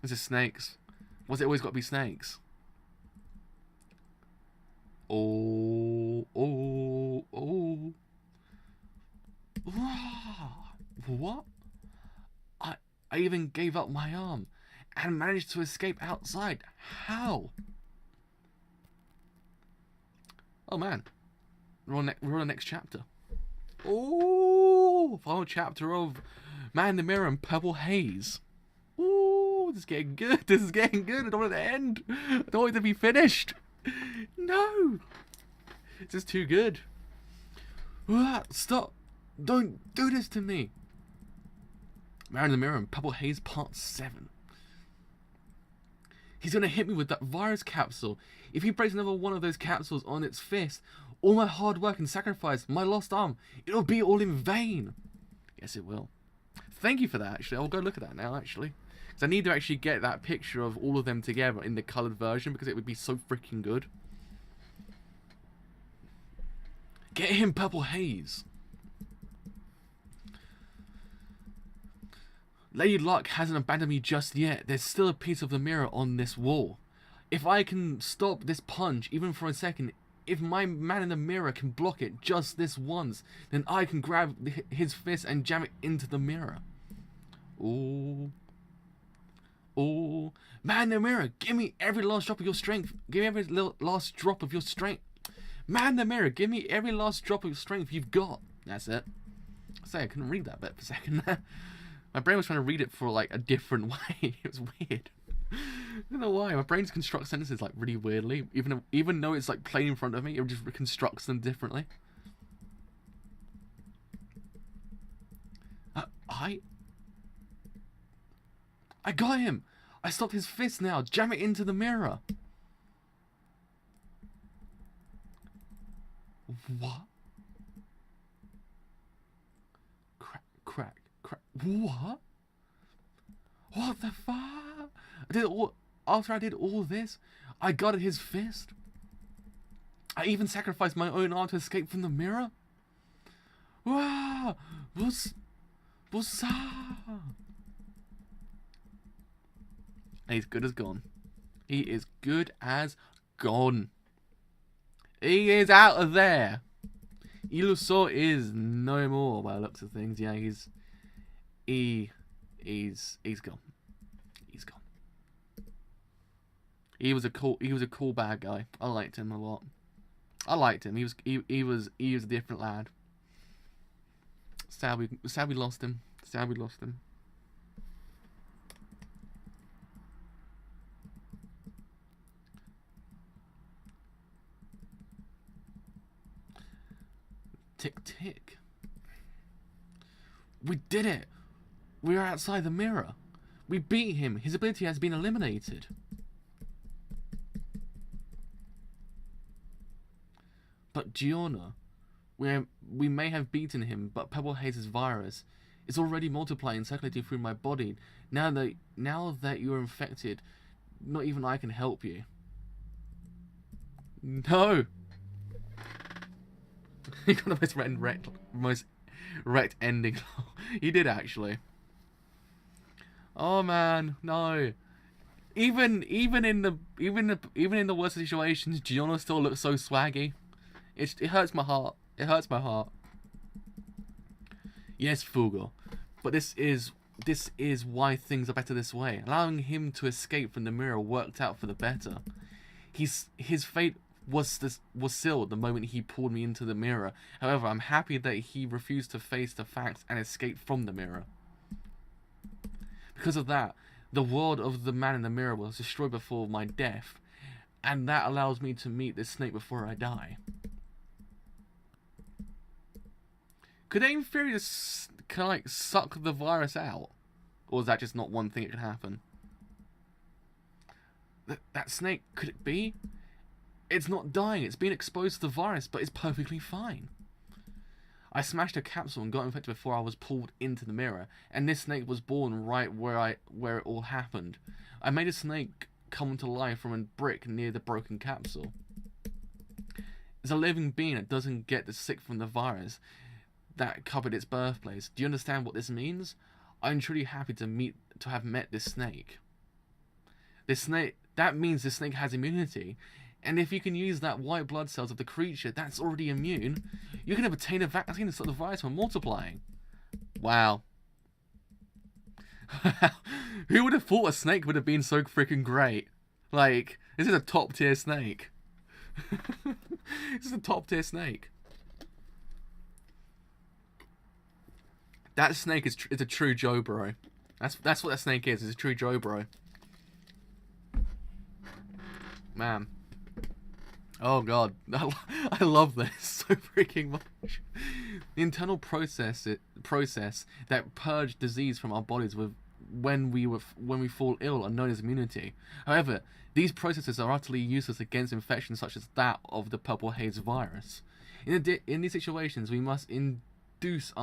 This is snakes. What's it always got to be snakes? Oh. What? I even gave up my arm and managed to escape outside. How? Oh man. We're on the next chapter. Oh, final chapter of Man in the Mirror and Purple Haze. Ooh, this is getting good. This is getting good. I don't want it to end. I don't want it to be finished. No. This is too good. Stop. Don't do this to me. Man in the Mirror and Purple Haze Part 7. He's going to hit me with that virus capsule. If he breaks another one of those capsules on its fist, all my hard work and sacrifice, my lost arm, it'll be all in vain. Yes, it will. Thank you for that, actually. I'll go look at that now, actually. Because I need to actually get that picture of all of them together in the coloured version, because it would be so freaking good. Get him, Purple Haze. Lady Luck hasn't abandoned me just yet. There's still a piece of the mirror on this wall. If I can stop this punch, even for a second, if my man in the mirror can block it just this once, then I can grab his fist and jam it into the mirror. Ooh. Ooh. Man in the mirror, give me every last drop of your strength. Give me every last drop of your strength. Man in the mirror, give me every last drop of strength you've got. That's it. I couldn't read that bit for a second there. My brain was trying to read it for like a different way. It was weird. I don't know why. My brain constructs sentences like really weirdly. Even though it's like plain in front of me, it just reconstructs them differently. I got him. I stopped his fist now. Jam it into the mirror. What? Crack. What? What the fuck? After I did all this, I got at his fist. I even sacrificed my own arm to escape from the mirror. Wow! What's up? He's good as gone. He is good as gone. He is out of there. Iluso is no more by the looks of things. Yeah, he's gone. He's gone. He was a cool bad guy. I liked him a lot. I liked him. He was a different lad. Sad we lost him. Tick tick. We did it. We are outside the mirror. We beat him. His ability has been eliminated. But Giorno, we may have beaten him, but Purple Haze's virus is already multiplying and circulating through my body. Now that you're infected, not even I can help you. No. He got the most wrecked ending. He did actually. Oh man, no. Even in the worst situations, Giorno still looks so swaggy. It hurts my heart. It hurts my heart. Yes, Fugo, but this is why things are better this way. Allowing him to escape from the mirror worked out for the better. His fate was sealed the moment he pulled me into the mirror. However, I'm happy that he refused to face the facts and escape from the mirror. Because of that, the world of the man in the mirror was destroyed before my death, and that allows me to meet this snake before I die. Could they in theory just kind of like suck the virus out? Or is that just not one thing that can happen? That snake, could it be? It's not dying. It's being exposed to the virus, but it's perfectly fine. I smashed a capsule and got infected before I was pulled into the mirror, and this snake was born right where it all happened. I made a snake come to life from a brick near the broken capsule. It's a living being that doesn't get sick from the virus that covered its birthplace. Do you understand what this means? I'm truly happy to have met this snake. That means this snake has immunity. And if you can use that white blood cells of the creature that's already immune, you can obtain a vaccine to stop the virus from multiplying. Wow. Who would have thought a snake would have been so freaking great? Like, this is a top tier snake. This is a top tier snake. That snake is a true Joe bro. That's what that snake is. It's a true Joe bro. Man. Oh god, I love this so freaking much. The internal process that purged disease from our bodies when we fall ill are known as immunity. However, these processes are utterly useless against infections such as that of the purple haze virus. In these situations, we must induce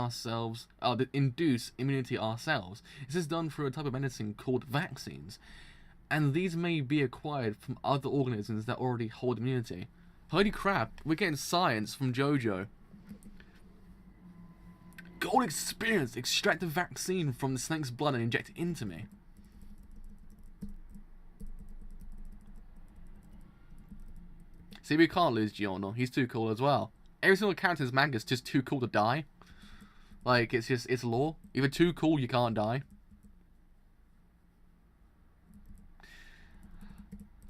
immunity ourselves. This is done through a type of medicine called vaccines, and these may be acquired from other organisms that already hold immunity. Holy crap, we're getting science from JoJo. Gold experience, extract the vaccine from the snake's blood and inject it into me. See, we can't lose Giorno, he's too cool as well. Every single character in this manga is just too cool to die. Like, it's law. Either too cool, you can't die.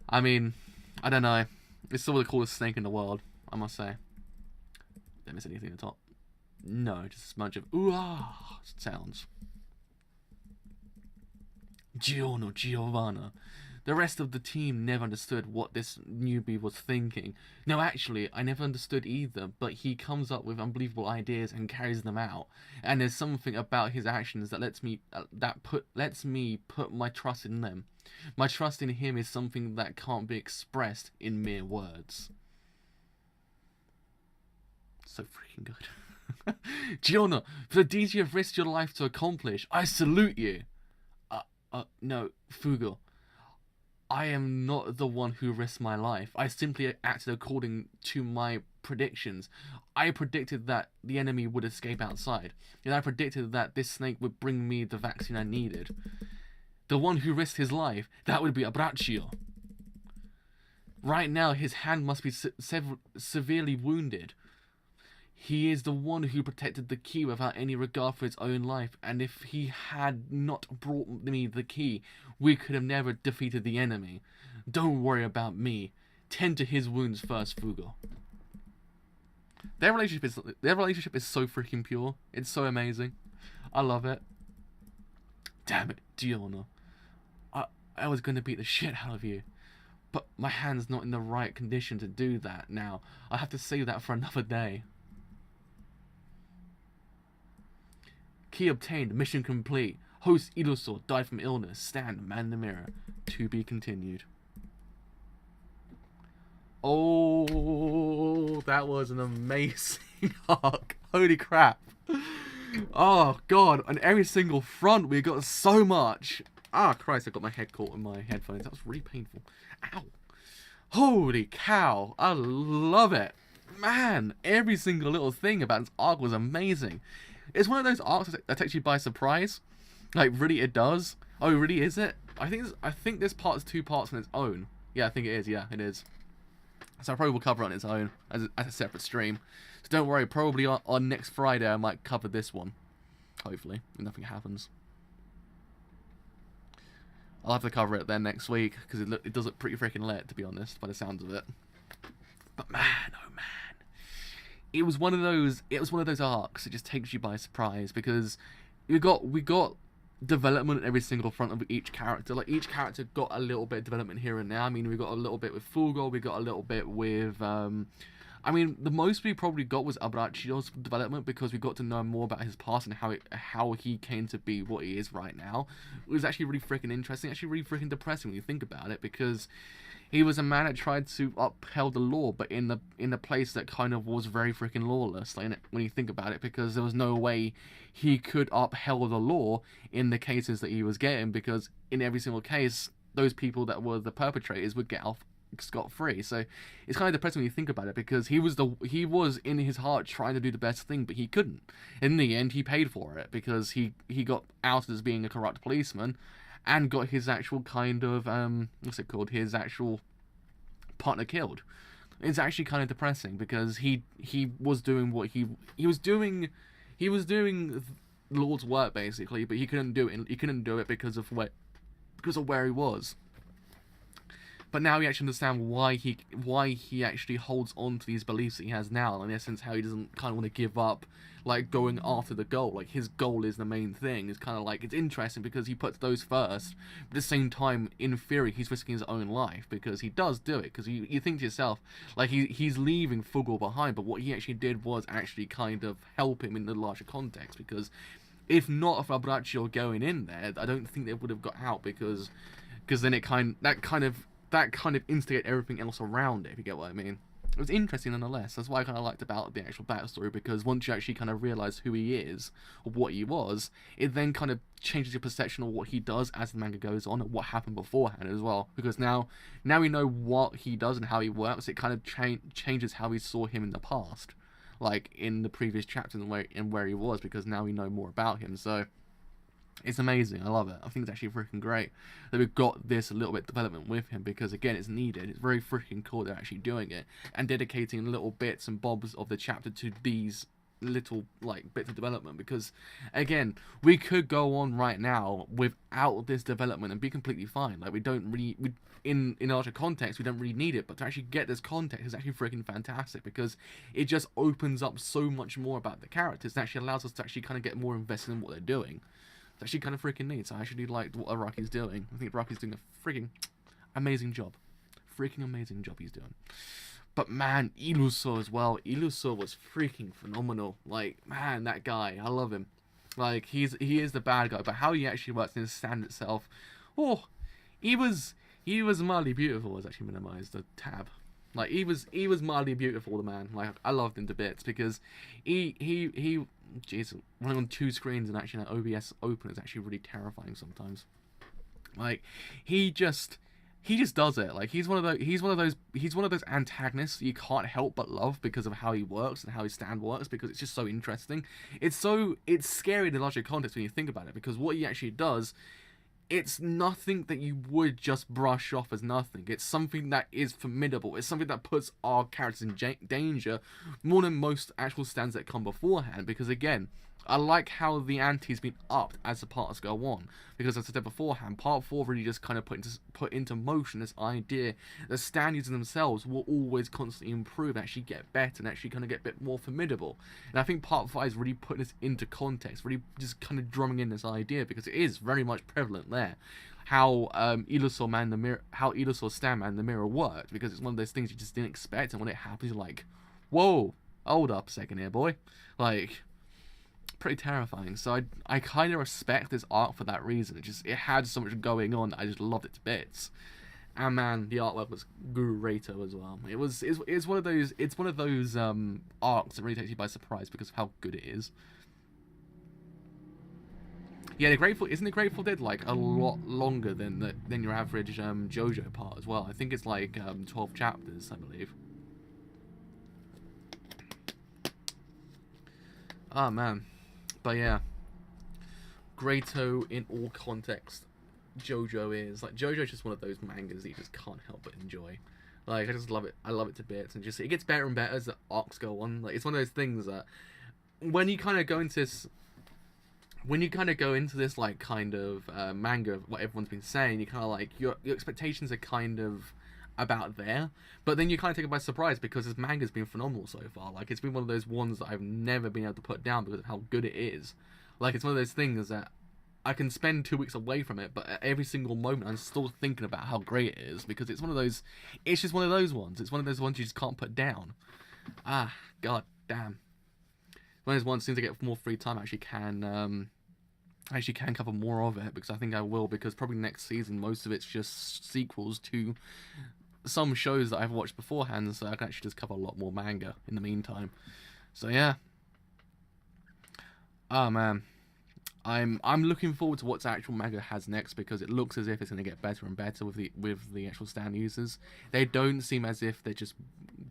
I mean, I don't know. It's still the coolest snake in the world, I must say. Didn't miss anything at the top. No, just a smudge of ooh-ah sounds. Giorno, Giovanna. The rest of the team never understood what this newbie was thinking. No, actually, I never understood either, but he comes up with unbelievable ideas and carries them out. And there's something about his actions that lets me put my trust in them. My trust in him is something that can't be expressed in mere words. So freaking good. Giorno, for the deeds you have risked your life to accomplish, I salute you. No, Fugo. I am not the one who risked my life. I simply acted according to my predictions. I predicted that the enemy would escape outside, and I predicted that this snake would bring me the vaccine I needed. The one who risked his life, that would be Abraccio. Right now, his hand must be severely wounded. He is the one who protected the key without any regard for his own life, and if he had not brought me the key, we could have never defeated the enemy. Don't worry about me. Tend to his wounds first, Fugo. Their relationship is so freaking pure. It's so amazing. I love it. Damn it, Giorno. I was going to beat the shit out of you, but my hand's not in the right condition to do that now. I have to save that for another day. Key obtained. Mission complete. Host Iluso died from illness. Stand, man in the mirror. To be continued. Oh, that was an amazing arc. Holy crap. Oh, God. On every single front, we got so much. Ah, Christ, I got my head caught in my headphones. That was really painful. Ow. Holy cow. I love it. Man, every single little thing about this arc was amazing. It's one of those arcs that takes you by surprise. Like, really, it does. Oh, really, is it? I think this part is 2 parts on its own. Yeah, I think it is. Yeah, it is. So I probably will cover it on its own as a separate stream. So don't worry, probably on next Friday I might cover this one. Hopefully, if nothing happens. I'll have to cover it then next week, because it does look pretty freaking lit, to be honest, by the sounds of it. But man, oh man. It was one of those arcs that just takes you by surprise, because we got development at every single front of each character. Like, each character got a little bit of development here and there. I mean, we got a little bit with Fugo, we got a little bit with I mean, the most we probably got was Abraccio's development, because we got to know more about his past and how he came to be what he is right now. It was actually really freaking interesting, actually really freaking depressing when you think about it, because He was a man that tried to upheld the law, but in a place that kind of was very freaking lawless. Like when you think about it, because there was no way he could upheld the law in the cases that he was getting, because in every single case, those people that were the perpetrators would get off scot-free. So it's kind of depressing when you think about it, because he was in his heart trying to do the best thing, but he couldn't. In the end, he paid for it, because he got outed as being a corrupt policeman, and got his actual kind of what's it called, his actual partner killed. It's actually kind of depressing, because he was doing what he was doing Lord's work basically, but he couldn't do it because of where he was. But now we actually understand why he actually holds on to these beliefs that he has now, and in essence how he doesn't kind of want to give up, like, going after the goal. Like, his goal is the main thing. It's kind of like, it's interesting because he puts those first, but at the same time, in theory, he's risking his own life, because he does do it, because you think to yourself, like, he's leaving Fugel behind, but what he actually did was actually kind of help him in the larger context, because if not for Braccio going in there, I don't think they would have got out, because then that kind of instigate everything else around it, if you get what I mean. It was interesting nonetheless. That's why I kind of liked about the actual backstory, because once you actually kind of realise who he is, or what he was, it then kind of changes your perception of what he does as the manga goes on, and what happened beforehand as well. Because now we know what he does and how he works, it kind of changes how we saw him in the past. Like, in the previous chapters and where he was, because now we know more about him, so it's amazing. I love it. I think it's actually freaking great that we've got this a little bit development with him, because again, it's needed. It's very freaking cool they're actually doing it and dedicating little bits and bobs of the chapter to these little, like, bits of development, because again, we could go on right now without this development and be completely fine. Like, we don't really, in a larger context, we don't really need it, but to actually get this context is actually freaking fantastic, because it just opens up so much more about the characters and actually allows us to actually kind of get more invested in what they're doing. It's actually kind of freaking neat. So I actually liked what Araki's doing. I think Araki's doing a freaking amazing job. Freaking amazing job he's doing. But man, Iluso as well. Iluso was freaking phenomenal. Like, man, that guy, I love him. Like, he is the bad guy, but how he actually works in his stand itself. Oh, he was mildly beautiful. Was actually minimized the tab. Like, he was mildly beautiful, the man. Like, I loved him to bits, because he jeez, running on two screens and actually an OBS open is actually really terrifying sometimes. Like, he just does it. Like, he's one of those antagonists you can't help but love, because of how he works and how his stand works, because it's just so interesting. It's scary in the larger context when you think about it, because what he actually does, it's nothing that you would just brush off as nothing. It's something that is formidable. It's something that puts our characters in danger more than most actual stands that come beforehand. Because again, I like how the ante's been upped as the parts go on. Because as I said beforehand, part 4 really just kind of put into motion this idea that standards themselves will always constantly improve and actually get better and actually kind of get a bit more formidable. And I think part 5 is really putting this into context, really just kind of drumming in this idea, because it is very much prevalent there. How Iluso Stand Man the Mirror worked, because it's one of those things you just didn't expect, and when it happens, you're like, whoa, hold up a second here, boy. Like, pretty terrifying. So I kind of respect this art for that reason. It had so much going on that I just loved it to bits. And man, the artwork was greato as well. It's one of those arcs that really takes you by surprise because of how good it is. Yeah, isn't the Grateful Dead like a lot longer than your average JoJo part as well? I think it's like 12 chapters, I believe. Oh man. But yeah, greato in all context. JoJo is like, JoJo is just one of those mangas that you just can't help but enjoy. Like, I just love it. I love it to bits, and just it gets better and better as the arcs go on. Like, it's one of those things that when you kind of go into this, like kind of manga, what everyone's been saying, you kind of like your expectations are kind of about there, but then you kind of take it by surprise, because this manga's been phenomenal so far. Like, it's been one of those ones that I've never been able to put down because of how good it is. Like, it's one of those things that I can spend 2 weeks away from it, but at every single moment I'm still thinking about how great it is, because it's just one of those ones. It's one of those ones you just can't put down. Ah, god damn. One of those ones, as soon as I get more free time, I actually can cover more of it, because I think I will, because probably next season most of it's just sequels to some shows that I've watched beforehand, so I can actually just cover a lot more manga in the meantime. So yeah. Oh man, I'm looking forward to what actual manga has next, because it looks as if it's going to get better and better with the actual stand users. They don't seem as if they're just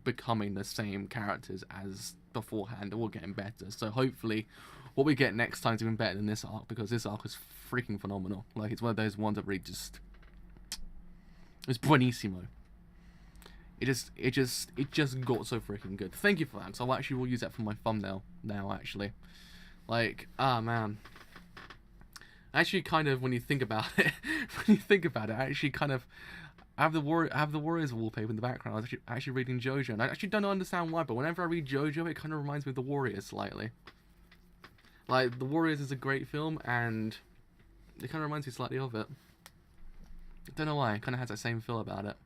becoming the same characters as beforehand. They're all getting better. So hopefully, what we get next time is even better than this arc, because this arc is freaking phenomenal. Like, it's one of those ones that really just, it's buenissimo. It just got so freaking good. Thank you for that. So I actually will use that for my thumbnail now. Actually, like, ah man. Actually, kind of, when you think about it, I actually kind of I have the Warriors wallpaper in the background. I was actually reading JoJo, and I actually don't understand why, but whenever I read JoJo, it kind of reminds me of the Warriors slightly. Like, the Warriors is a great film, and it kind of reminds me slightly of it. I don't know why. It kind of has that same feel about it.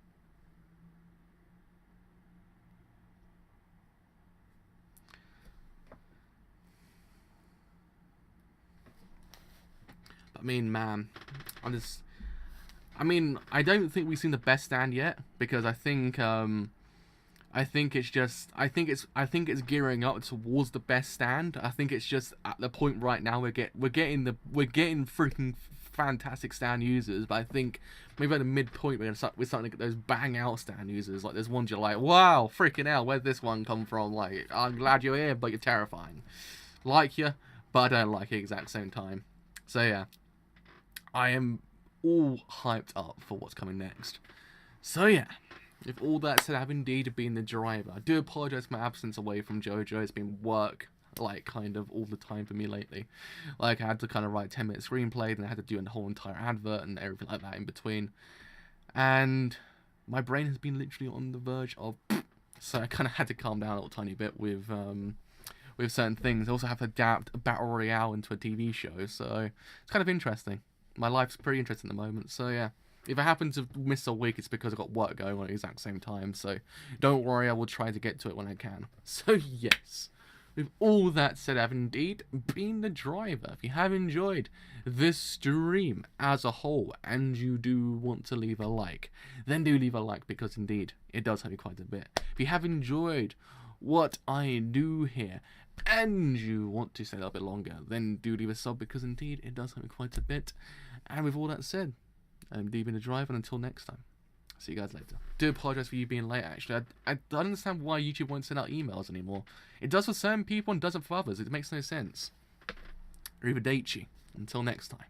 I mean, man, I don't think we've seen the best stand yet, because I think it's gearing up towards the best stand. I think it's just at the point right now we're getting freaking fantastic stand users, but I think maybe at the midpoint we're starting to get those bang out stand users. Like, there's ones you're like, wow, freaking hell, where'd this one come from? Like, I'm glad you're here, but you're terrifying. Like you, but I don't like you at the exact same time. So yeah. I am all hyped up for what's coming next. So yeah, with all that said, I've indeed been the driver. I do apologise for my absence away from JoJo. It's been work, like, kind of all the time for me lately. Like, I had to kind of write 10-minute screenplay, then I had to do a whole entire advert and everything like that in between. And my brain has been literally on the verge of... So I kind of had to calm down a little tiny bit with certain things. I also have to adapt Battle Royale into a TV show, so it's kind of interesting. My life's pretty interesting at the moment, so yeah. If I happen to miss a week, it's because I've got work going on at the exact same time, so don't worry, I will try to get to it when I can. So yes, with all that said, I've indeed been the driver. If you have enjoyed this stream as a whole, and you do want to leave a like, then do leave a like, because indeed, it does help me quite a bit. If you have enjoyed what I do here, and you want to stay a little bit longer, then do leave a sub, because indeed it does help me quite a bit. And with all that said, I'm deep in the drive, and until next time, see you guys later. Do apologise for you being late, actually. I don't understand why YouTube won't send out emails anymore. It does for certain people and doesn't for others. It makes no sense. Arrivederci. Until next time.